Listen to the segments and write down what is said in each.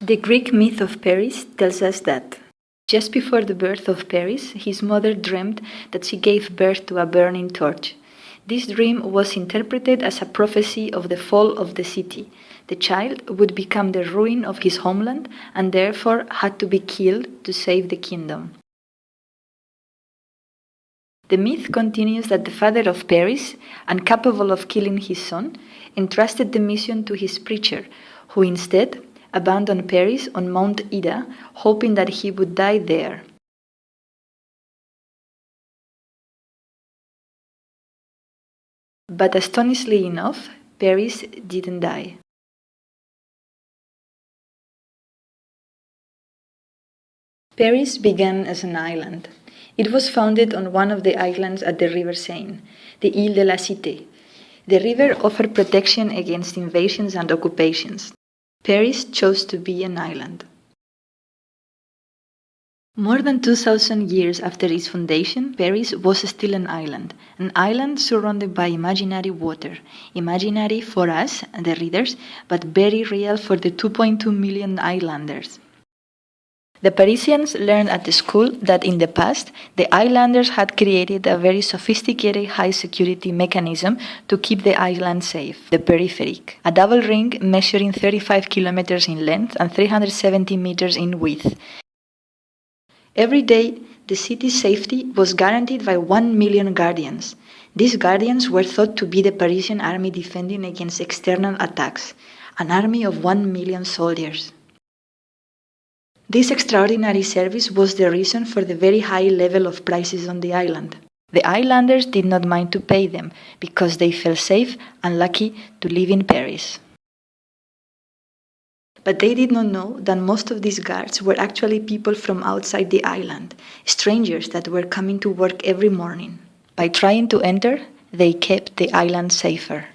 The Greek myth of Paris tells us that just before the birth of Paris, his mother dreamed that she gave birth to a burning torch. This dream was interpreted as a prophecy of the fall of the city. The child would become the ruin of his homeland and therefore had to be killed to save the kingdom. The myth continues that the father of Paris, incapable of killing his son, entrusted the mission to his preacher, who instead abandoned Paris on Mount Ida, hoping that he would die there. But astonishingly enough, Paris didn't die. Paris began as an island. It was founded on one of the islands at the river Seine, the Ile de la Cité. The river offered protection against invasions and occupations. Paris chose to be an island. More than 2,000 years after its foundation, Paris was still an island surrounded by imaginary water, imaginary for us, the readers, but very real for the 2.2 million islanders. The Parisians learned at the school that in the past, the islanders had created a very sophisticated high-security mechanism to keep the island safe, the peripheric, a double ring measuring 35 kilometers in length and 370 meters in width. Every day, the city's safety was guaranteed by 1 million guardians. These guardians were thought to be the Parisian army defending against external attacks, an army of 1 million soldiers. This extraordinary service was the reason for the very high level of prices on the island. The islanders did not mind to pay them because they felt safe and lucky to live in Paris. But they did not know that most of these guards were actually people from outside the island, strangers that were coming to work every morning. By trying to enter, they kept the island safer.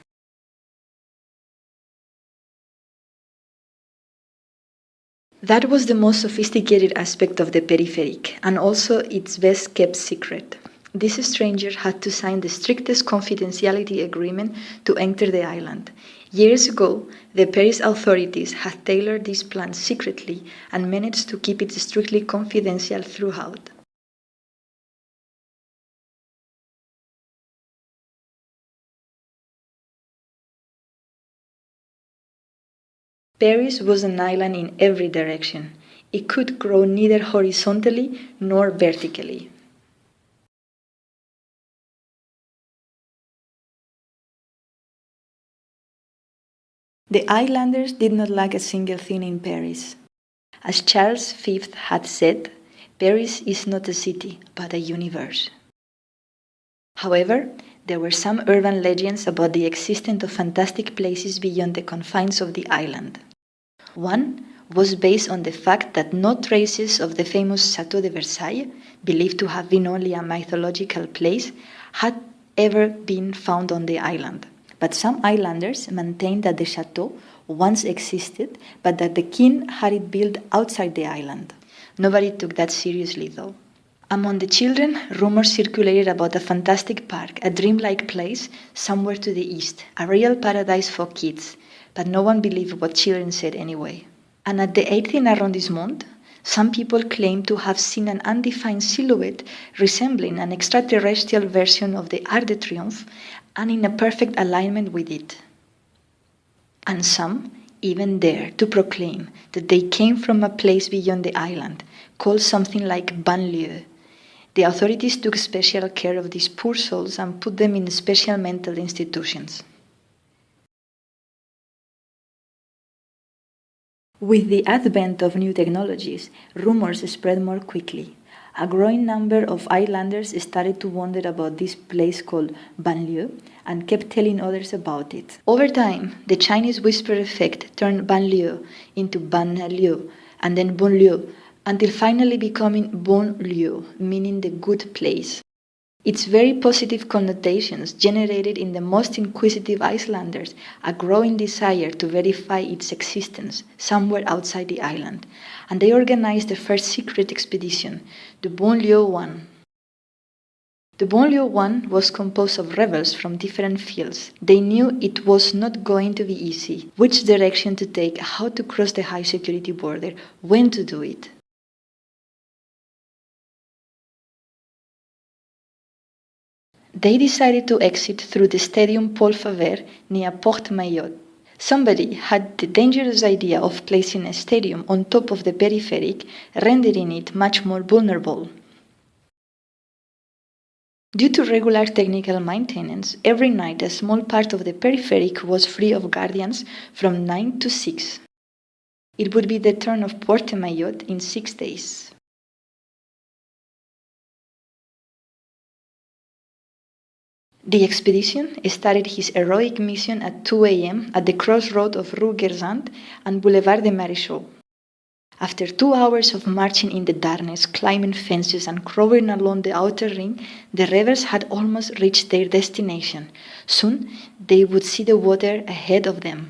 That was the most sophisticated aspect of the peripheric, and also its best kept secret. This stranger had to sign the strictest confidentiality agreement to enter the island. Years ago, the Paris authorities had tailored this plan secretly and managed to keep it strictly confidential throughout. Paris was an island in every direction. It could grow neither horizontally nor vertically. The islanders did not lack a single thing in Paris. As Charles V had said, Paris is not a city, but a universe. However, there were some urban legends about the existence of fantastic places beyond the confines of the island. One was based on the fact that no traces of the famous Château de Versailles, believed to have been only a mythological place, had ever been found on the island. But some islanders maintained that the chateau once existed, but that the king had it built outside the island. Nobody took that seriously, though. Among the children, rumors circulated about a fantastic park, a dreamlike place somewhere to the east, a real paradise for kids, but no one believed what children said anyway. And at the 18th arrondissement, some people claimed to have seen an undefined silhouette resembling an extraterrestrial version of the Arc de Triomphe and in a perfect alignment with it. And some even dared to proclaim that they came from a place beyond the island, called something like banlieue. The authorities took special care of these poor souls and put them in special mental institutions. With the advent of new technologies, rumors spread more quickly. A growing number of islanders started to wonder about this place called banlieue and kept telling others about it. Over time, the Chinese whisper effect turned banlieue into banlieue and then banlieue, until finally becoming bon lieu, meaning the good place. Its very positive connotations generated in the most inquisitive Icelanders a growing desire to verify its existence somewhere outside the island, and they organized the first secret expedition, the Bon Lieu One. The banlieue one was composed of rebels from different fields. They knew it was not going to be easy, which direction to take, how to cross the high security border, when to do it. They decided to exit through the Stadium Paul Favre near Porte Maillot. Somebody had the dangerous idea of placing a stadium on top of the peripheric, rendering it much more vulnerable. Due to regular technical maintenance, every night a small part of the peripheric was free of guardians from 9 to 6. It would be the turn of Porte Maillot in 6 days. The expedition started his heroic mission at 2 a.m. at the crossroad of Rue Gersant and Boulevard des Maréchaux. After 2 hours of marching in the darkness, climbing fences and crawling along the outer ring, the rebels had almost reached their destination. Soon they would see the water ahead of them.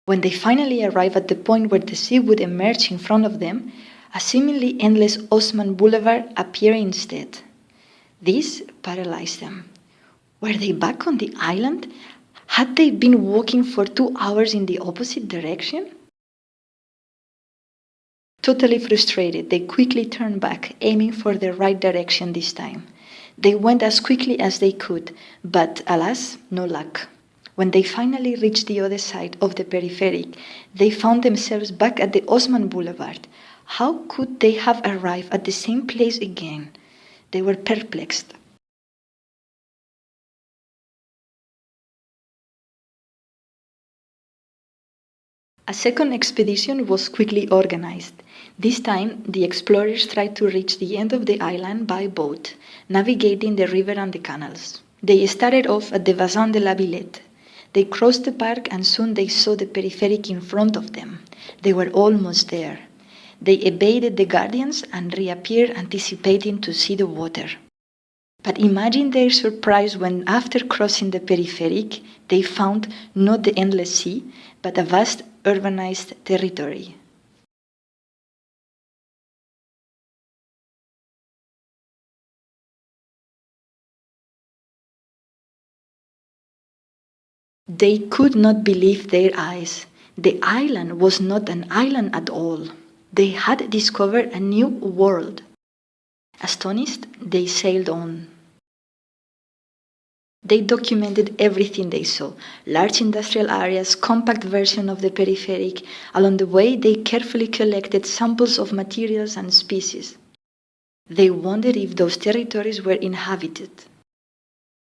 When they finally arrived at the point where the sea would emerge in front of them, a seemingly endless Haussmann Boulevard appeared instead. This paralyzed them. Were they back on the island? Had they been walking for 2 hours in the opposite direction? Totally frustrated, they quickly turned back, aiming for the right direction this time. They went as quickly as they could, but alas, no luck. When they finally reached the other side of the peripheric, they found themselves back at the Haussmann Boulevard. How could they have arrived at the same place again? They were perplexed. A second expedition was quickly organized. This time, the explorers tried to reach the end of the island by boat, navigating the river and the canals. They started off at the Bassin de la Villette. They crossed the park and soon they saw the peripheric in front of them. They were almost there. They evaded the guardians and reappeared anticipating to see the water. But imagine their surprise when, after crossing the peripheric, they found not the endless sea, but a vast urbanized territory. They could not believe their eyes. The island was not an island at all. They had discovered a new world. Astonished, they sailed on. They documented everything they saw, large industrial areas, compact version of the peripheric. Along the way, they carefully collected samples of materials and species. They wondered if those territories were inhabited.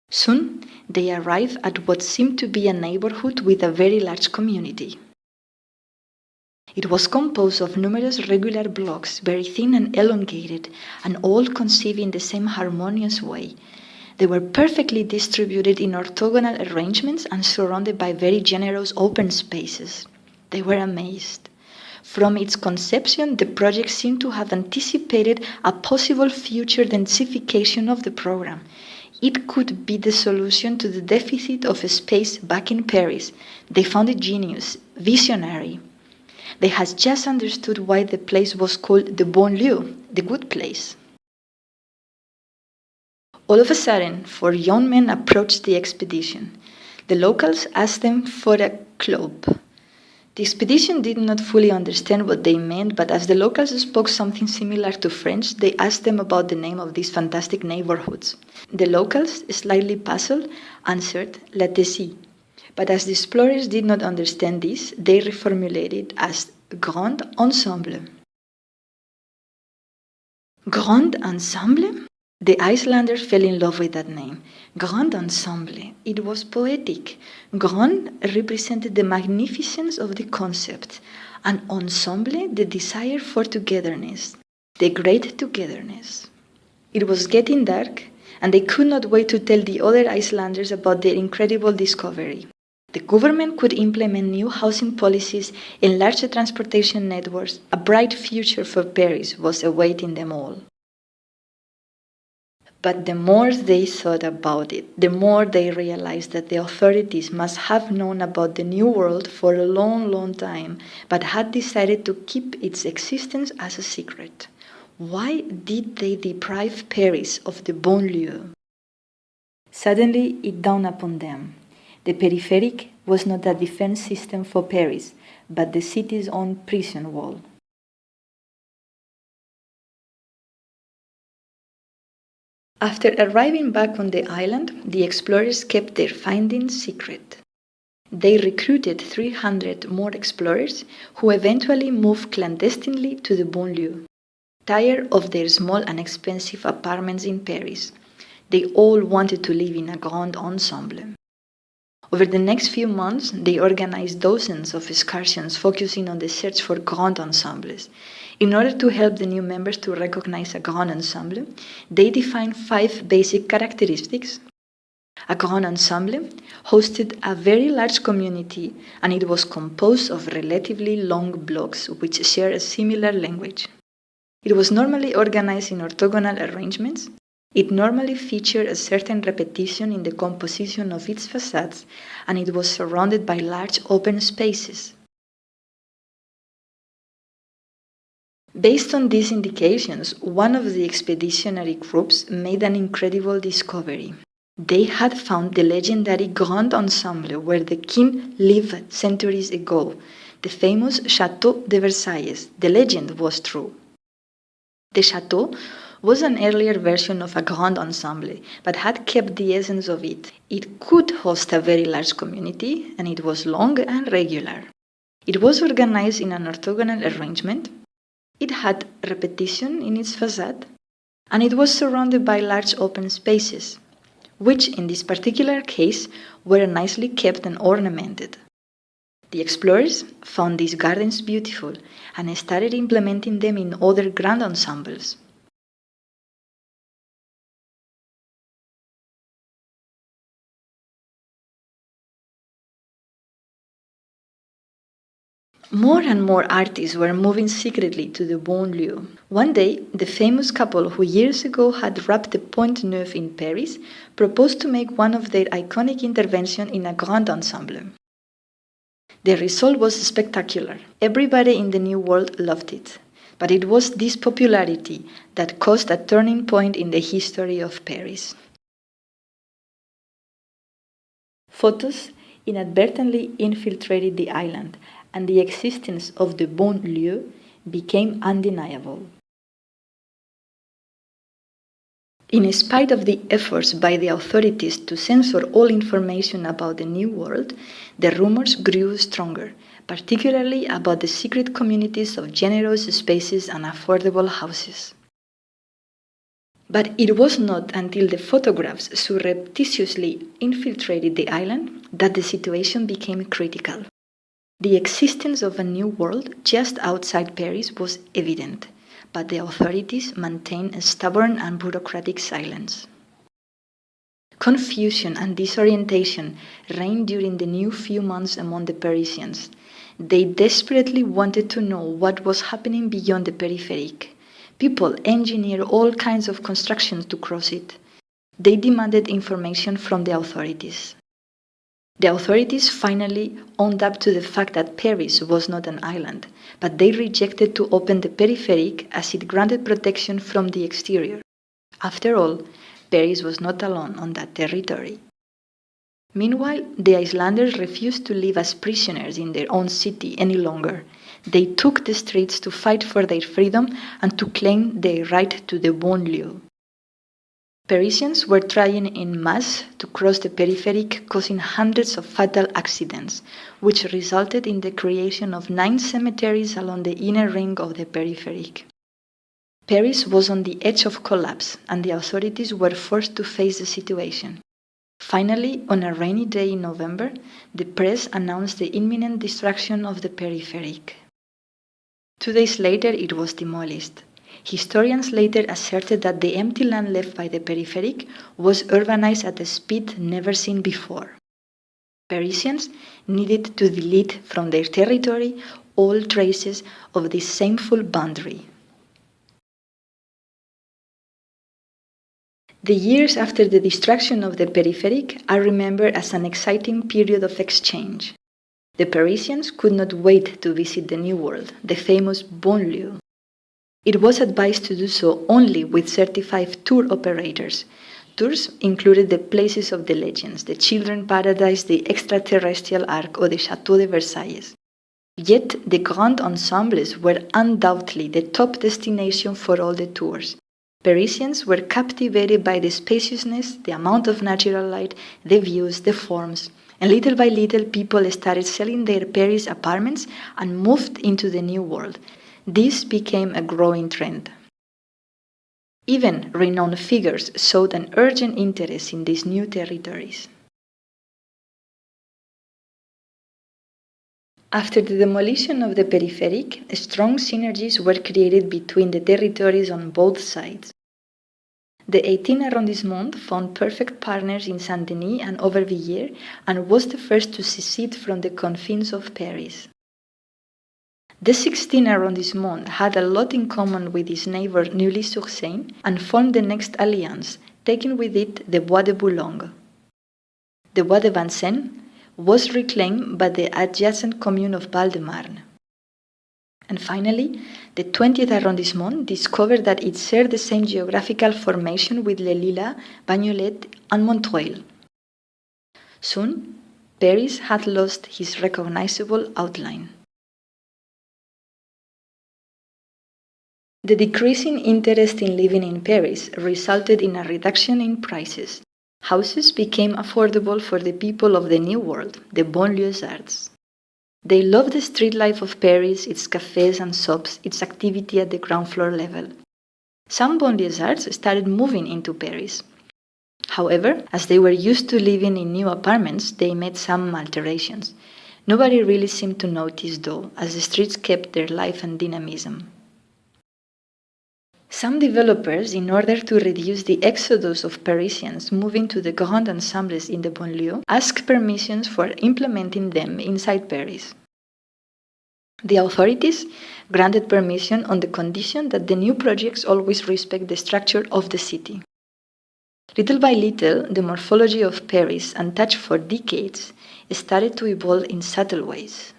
Soon, they arrived at what seemed to be a neighborhood with a very large community. It was composed of numerous regular blocks, very thin and elongated, and all conceived in the same harmonious way. They were perfectly distributed in orthogonal arrangements and surrounded by very generous open spaces. They were amazed. From its conception, the project seemed to have anticipated a possible future densification of the program. It could be the solution to the deficit of space back in Paris. They found it genius, visionary. They had just understood why the place was called the banlieue, the good place. All of a sudden, 4 young men approached the expedition. The locals asked them for a club. The expedition did not fully understand what they meant, but as the locals spoke something similar to French, they asked them about the name of these fantastic neighborhoods. The locals, slightly puzzled, answered La Tessie. But as the explorers did not understand this, they reformulated as Grand Ensemble. Grand Ensemble? The Icelanders fell in love with that name. Grand Ensemble. It was poetic. Grand represented the magnificence of the concept, and ensemble the desire for togetherness, the great togetherness. It was getting dark, and they could not wait to tell the other Icelanders about their incredible discovery. The government could implement new housing policies, enlarge the transportation networks. A bright future for Paris was awaiting them all. But the more they thought about it, the more they realized that the authorities must have known about the New World for a long, long time, but had decided to keep its existence as a secret. Why did they deprive Paris of the banlieue? Suddenly it dawned upon them. The peripheric was not a defense system for Paris, but the city's own prison wall. After arriving back on the island, the explorers kept their findings secret. They recruited 300 more explorers who eventually moved clandestinely to the banlieue. Tired of their small and expensive apartments in Paris, they all wanted to live in a grand ensemble. Over the next few months, they organized dozens of excursions focusing on the search for grand ensembles. In order to help the new members to recognize a grand ensemble, they defined 5 basic characteristics. A grand ensemble hosted a very large community, and it was composed of relatively long blocks which share a similar language. It was normally organized in orthogonal arrangements. It normally featured a certain repetition in the composition of its facades, and it was surrounded by large open spaces. Based on these indications, one of the expeditionary groups made an incredible discovery. They had found the legendary Grand Ensemble where the king lived centuries ago, the famous Château de Versailles. The legend was true. The chateau was an earlier version of a grand ensemble, but had kept the essence of it. It could host a very large community, and it was long and regular. It was organized in an orthogonal arrangement. It had repetition in its facade, and it was surrounded by large open spaces, which in this particular case were nicely kept and ornamented. The explorers found these gardens beautiful and started implementing them in other grand ensembles. More and more artists were moving secretly to the banlieue. One day, the famous couple who years ago had wrapped the Pont Neuf in Paris proposed to make one of their iconic interventions in a grand ensemble. The result was spectacular. Everybody in the New World loved it. But it was this popularity that caused a turning point in the history of Paris. Photos inadvertently infiltrated the island, and the existence of the banlieue became undeniable. In spite of the efforts by the authorities to censor all information about the New World, the rumors grew stronger, particularly about the secret communities of generous spaces and affordable houses. But it was not until the photographs surreptitiously infiltrated the island that the situation became critical. The existence of a new world just outside Paris was evident, but the authorities maintained a stubborn and bureaucratic silence. Confusion and disorientation reigned during the new few months among the Parisians. They desperately wanted to know what was happening beyond the peripheric. People engineered all kinds of constructions to cross it. They demanded information from the authorities. The authorities finally owned up to the fact that Paris was not an island, but they rejected to open the peripheric as it granted protection from the exterior. After all, Paris was not alone on that territory. Meanwhile, the Icelanders refused to live as prisoners in their own city any longer. They took the streets to fight for their freedom and to claim their right to the banlieue. Parisians were trying en masse to cross the peripheric, causing hundreds of fatal accidents, which resulted in the creation of 9 cemeteries along the inner ring of the peripheric. Paris was on the edge of collapse, and the authorities were forced to face the situation. Finally, on a rainy day in November, the press announced the imminent destruction of the peripheric. 2 days later, it was demolished. Historians later asserted that the empty land left by the peripheric was urbanized at a speed never seen before. Parisians needed to delete from their territory all traces of this shameful boundary. The years after the destruction of the peripheric are remembered as an exciting period of exchange. The Parisians could not wait to visit the New World, the famous banlieue. It was advised to do so only with certified tour operators. Tours included the places of the legends, the Children's Paradise, the Extraterrestrial Ark, or the Château de Versailles. Yet the Grand Ensembles were undoubtedly the top destination for all the tours. Parisians were captivated by the spaciousness, the amount of natural light, the views, the forms, and little by little people started selling their Paris apartments and moved into the New World. This became a growing trend. Even renowned figures showed an urgent interest in these new territories. After the demolition of the peripheric, strong synergies were created between the territories on both sides. The 18th arrondissement found perfect partners in Saint-Denis and Aubervilliers and was the first to secede from the confines of Paris. The 16th arrondissement had a lot in common with its neighbor Neuilly-sur-Seine and formed the next alliance, taking with it the Bois de Boulogne. The Bois de Vincennes was reclaimed by the adjacent commune of Val-de-Marne. And finally, the 20th arrondissement discovered that it shared the same geographical formation with Les Lilas, Bagnolet, and Montreuil. Soon, Paris had lost his recognizable outline. The decreasing interest in living in Paris resulted in a reduction in prices. Houses became affordable for the people of the New World, the banlieusards. They loved the street life of Paris, its cafes and shops, its activity at the ground floor level. Some banlieusards started moving into Paris. However, as they were used to living in new apartments, they made some alterations. Nobody really seemed to notice though, as the streets kept their life and dynamism. Some developers, in order to reduce the exodus of Parisians moving to the Grand Ensembles in the banlieue, asked permissions for implementing them inside Paris. The authorities granted permission on the condition that the new projects always respect the structure of the city. Little by little, the morphology of Paris, untouched for decades, started to evolve in subtle ways.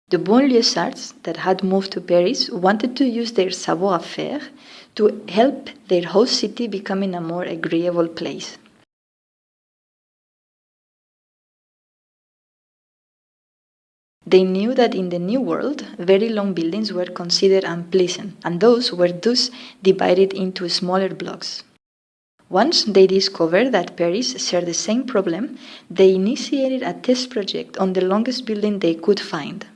The banlieusards that had moved to Paris wanted to use their savoir-faire to help their host city becoming a more agreeable place. They knew that in the New World, very long buildings were considered unpleasant, and those were thus divided into smaller blocks. Once they discovered that Paris shared the same problem, they initiated a test project on the longest building they could find.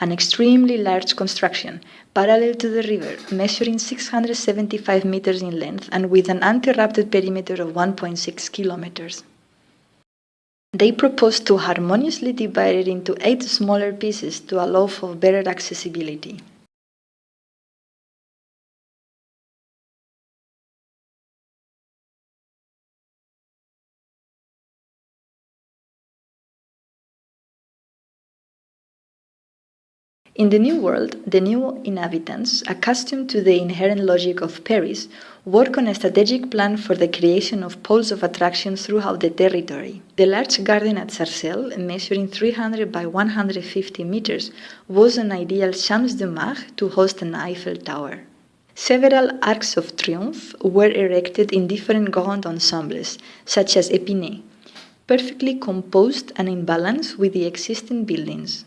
An extremely large construction, parallel to the river, measuring 675 meters in length and with an uninterrupted perimeter of 1.6 kilometers. They proposed to harmoniously divide it into 8 smaller pieces to allow for better accessibility. In the New World, the new inhabitants, accustomed to the inherent logic of Paris, work on a strategic plan for the creation of poles of attraction throughout the territory. The large garden at Sarcelles, measuring 300 by 150 meters, was an ideal Champs de Mars to host an Eiffel Tower. Several Arcs of Triomphe were erected in different grand ensembles, such as Épinay, perfectly composed and in balance with the existing buildings.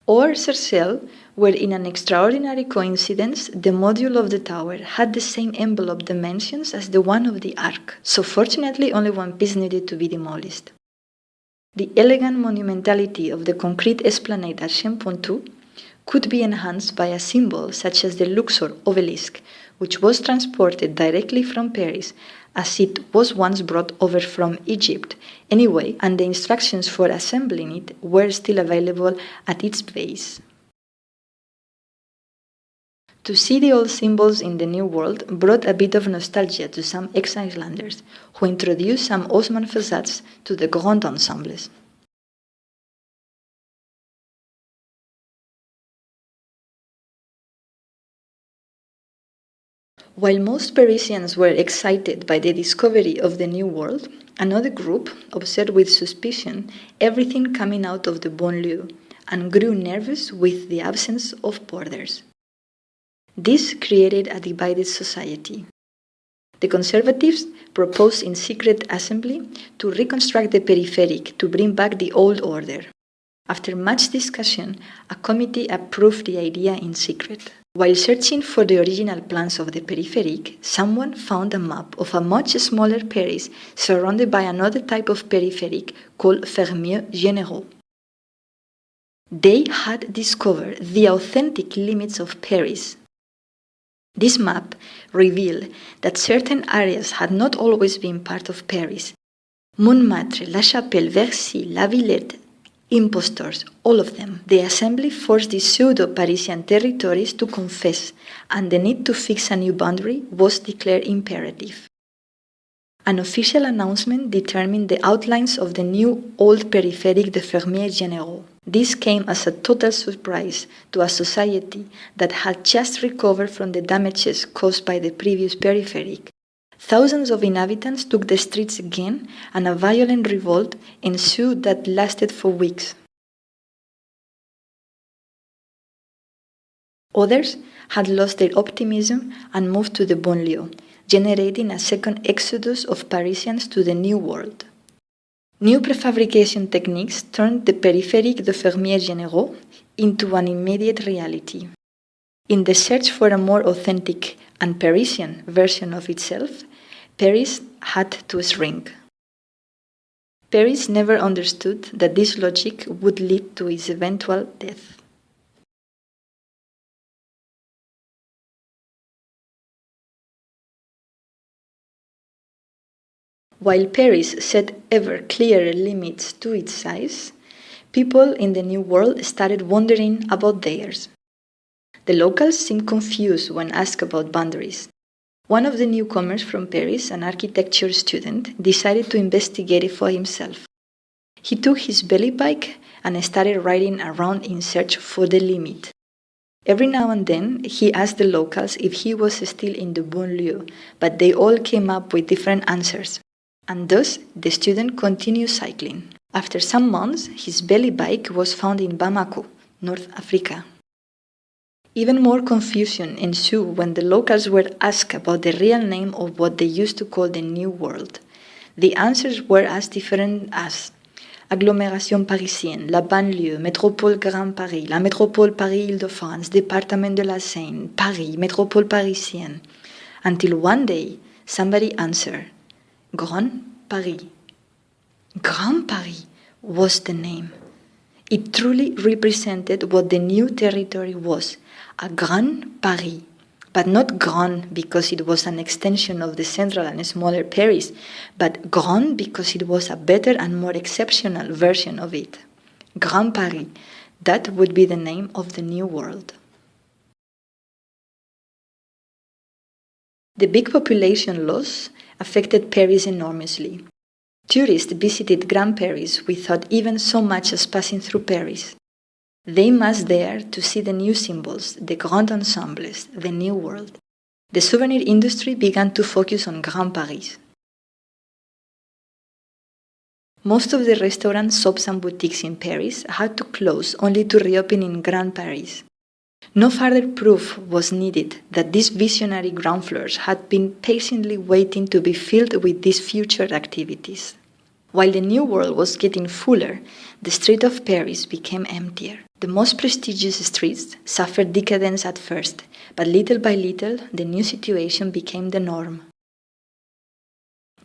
Or Sarcelles, where in an extraordinary coincidence the module of the tower had the same envelope dimensions as the one of the arc, so fortunately only one piece needed to be demolished. The elegant monumentality of the concrete esplanade at Champponteux could be enhanced by a symbol such as the Luxor obelisk, which was transported directly from Paris as it was once brought over from Egypt anyway, and the instructions for assembling it were still available at its base. To see the old symbols in the New World brought a bit of nostalgia to some ex-Icelanders, who introduced some Osman facades to the Grand Ensembles. While most Parisians were excited by the discovery of the New World, another group observed with suspicion everything coming out of the banlieue and grew nervous with the absence of borders. This created a divided society. The conservatives proposed in secret assembly to reconstruct the peripheric to bring back the old order. After much discussion, a committee approved the idea in secret. While searching for the original plans of the peripheric, someone found a map of a much smaller Paris surrounded by another type of peripheric called fermiers généraux. They had discovered the authentic limits of Paris. This map revealed that certain areas had not always been part of Paris. Montmartre, La Chapelle, Bercy, La Villette, impostors, all of them. The assembly forced the pseudo-Parisian territories to confess, and the need to fix a new boundary was declared imperative. An official announcement determined the outlines of the new old peripheric de Fermiers Généraux. This came as a total surprise to a society that had just recovered from the damages caused by the previous peripheric. Thousands of inhabitants took the streets again, and a violent revolt ensued that lasted for weeks. Others had lost their optimism and moved to the banlieue, generating a second exodus of Parisians to the New World. New prefabrication techniques turned the peripheric de Fermiers Généraux into an immediate reality. In the search for a more authentic and Parisian version of itself, Paris had to shrink. Paris never understood that this logic would lead to its eventual death. While Paris set ever clearer limits to its size, people in the New World started wondering about theirs. The locals seemed confused when asked about boundaries. One of the newcomers from Paris, an architecture student, decided to investigate it for himself. He took his belly bike and started riding around in search for the limit. Every now and then, he asked the locals if he was still in the banlieue, but they all came up with different answers. And thus, the student continued cycling. After some months, his belly bike was found in Bamako, North Africa. Even more confusion ensued when the locals were asked about the real name of what they used to call the New World. The answers were as different as Agglomération Parisienne, la banlieue, Métropole Grand Paris, la Métropole Paris-Île-de-France, Département de la Seine, Paris, Métropole Parisienne, until one day somebody answered, Grand Paris. Grand Paris was the name. It truly represented what the new territory was, a Grand Paris, but not Grand because it was an extension of the central and smaller Paris, but Grand because it was a better and more exceptional version of it. Grand Paris, that would be the name of the New World. The big population loss affected Paris enormously. Tourists visited Grand Paris without even so much as passing through Paris. They massed there to see the new symbols, the grand ensembles, the New World. The souvenir industry began to focus on Grand Paris. Most of the restaurants, shops and boutiques in Paris had to close only to reopen in Grand Paris. No further proof was needed that these visionary ground floors had been patiently waiting to be filled with these future activities. While the New World was getting fuller, the streets of Paris became emptier. The most prestigious streets suffered decadence at first, but little by little, the new situation became the norm.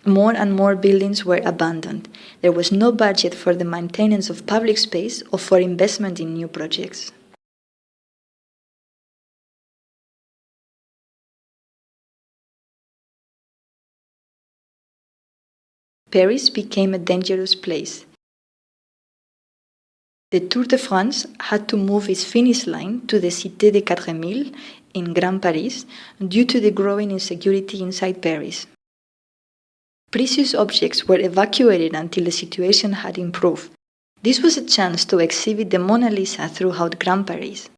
More and more buildings were abandoned. There was no budget for the maintenance of public space or for investment in new projects. Paris became a dangerous place. The Tour de France had to move its finish line to the Cité des 4000 in Grand Paris due to the growing insecurity inside Paris. Precious objects were evacuated until the situation had improved. This was a chance to exhibit the Mona Lisa throughout Grand Paris.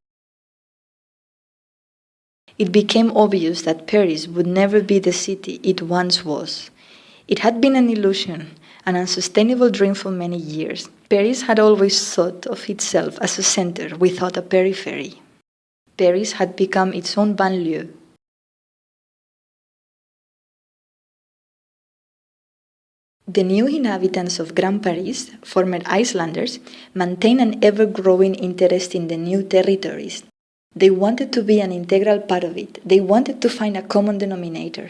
it became obvious that Paris would never be the city it once was. It had been an illusion, an unsustainable dream for many years. Paris had always thought of itself as a center without a periphery. Paris had become its own banlieue. The new inhabitants of Grand Paris, former Icelanders, maintained an ever-growing interest in the new territories. They wanted to be an integral part of it. They wanted to find a common denominator.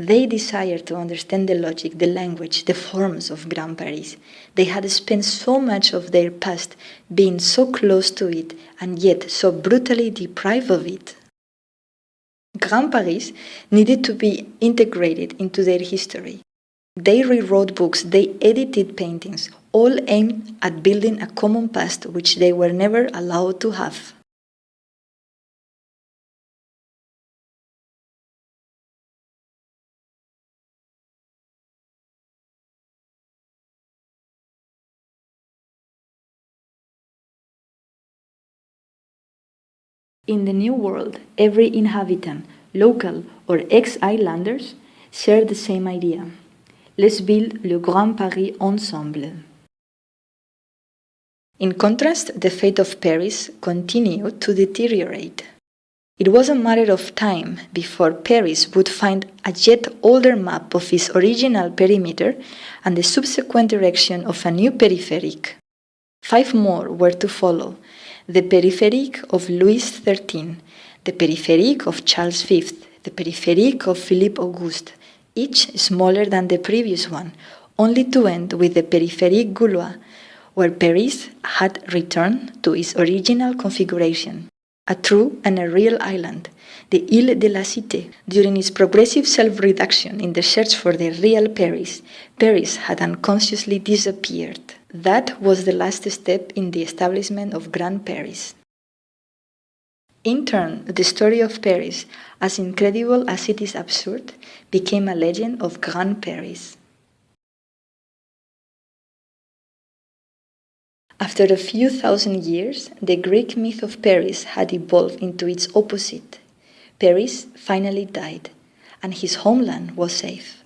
They desired to understand the logic, the language, the forms of Grand Paris. They had spent so much of their past being so close to it and yet so brutally deprived of it. Grand Paris needed to be integrated into their history. They rewrote books, they edited paintings, all aimed at building a common past which they were never allowed to have. In the New World, every inhabitant, local or ex-islanders, shared the same idea. Let's build le Grand Paris Ensemble. In contrast, the fate of Paris continued to deteriorate. It was a matter of time before Paris would find a yet older map of its original perimeter and the subsequent erection of a new peripheric. 5 more were to follow: the peripheric of Louis XIII, the peripheric of Charles V, the peripheric of Philippe Auguste, each smaller than the previous one, only to end with the peripheric Gaulois, where Paris had returned to its original configuration, a true and a real island, the Île de la Cité. During its progressive self-reduction in the search for the real Paris, Paris had unconsciously disappeared. That was the last step in the establishment of Grand Paris. In turn, the story of Paris, as incredible as it is absurd, became a legend of Grand Paris. After a few thousand years, the Greek myth of Paris had evolved into its opposite. Paris finally died, and his homeland was safe.